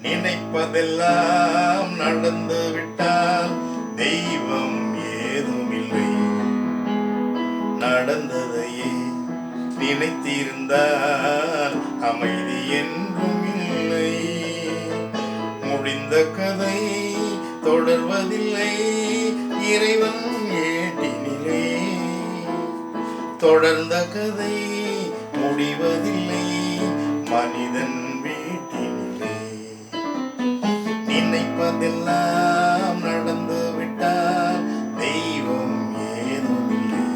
நினைப்பதெல்லாம் நடந்து விட்டால் தெய்வம் ஏதுமில்லை. நடந்ததையே நினைத்திருந்தால் அமைதி என்றும் இல்லை. முடிந்த கதை தொடர்வதில்லை இறைவன் ஏட்டினிலே. தொடர்ந்த கதை முடிவதில்லை மனிதன் வீட்டினிலே. நினைப்பதெல்லாம் நடந்து விட்டால் தெய்வம் ஏதுமில்லை.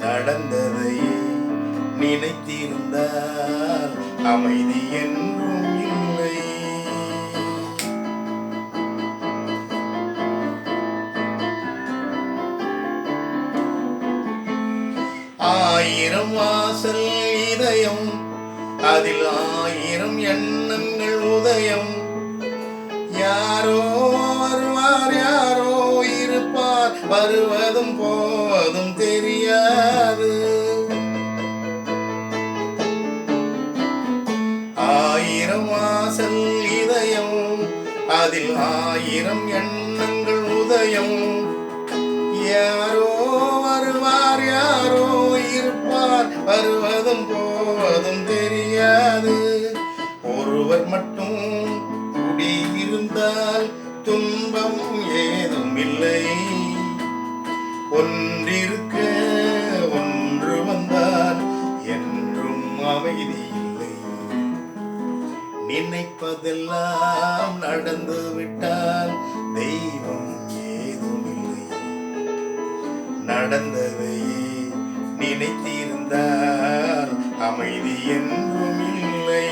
நடந்ததை நினைத்திருந்தால் அமைதி என்றும் இல்லை. ஆயிரம் வாசல் இதயம், அதில் ஆயிரம் எண்ணங்கள் உதயம். யாரோ வருவார், யாரோ இருப்பார், வருவதும் போவதும் தெரியாது. ஆயிரம் வாசல் இதயம், அதில் ஆயிரம் எண்ணங்கள் உதயம். யாரோ வருவார், யாரோ இருப்பார், வருவதும் போவதும் தெரியாது. ஒருவர் மட்டும் குடியிருந்தால் துன்பம் ஏதும் இல்லை. ஒன்றிருக்க ஒன்று வந்தால் என்றும் அமைதி இல்லை. நினைப்பதெல்லாம் நடந்து விட்டால் தெய்வம் ஏதும் இல்லை. நடந்ததையே நினைத்திருந்தால் அமைதி என்றும் இல்லை.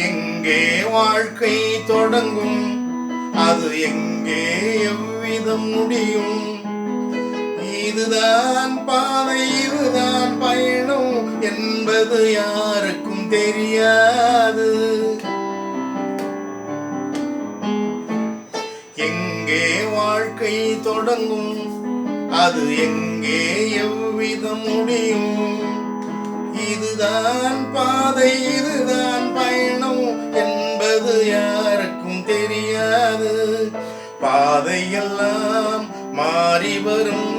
எங்கே வாழ்க்கை தொடங்கும், அது எங்கே எவ்விதம் முடியும்? இதுதான் பாதை, இதுதான் பயணம் என்பது யாருக்கும் தெரியாது. எங்கே வாழ்க்கை தொடங்கும், அது எங்கே எவ்விதம் முடியும்? இதுதான் பாதை, இதுதான் பயணம் என்பது யாருக்கும் தெரியாது. பாதையெல்லாம் மாறி வரும்,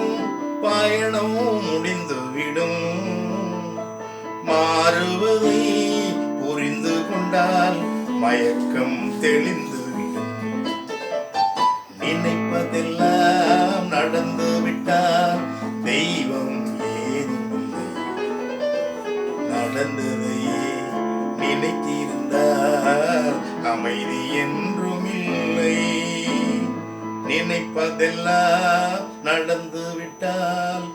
பயணம் முடிந்துவிடும். மாறுவதை புரிந்து கொண்டால் மயக்கம் தெளிந்துவிடும். நினைப்பதெல்லாம் நடந்து விட்டால் தெய்வம் ஏதுமில்லை. நடந்ததையே நினைத்திருந்தால் அமைதி என்றும் இல்லை. நினைப்பதெல்லாம் நடந்து விட்டால்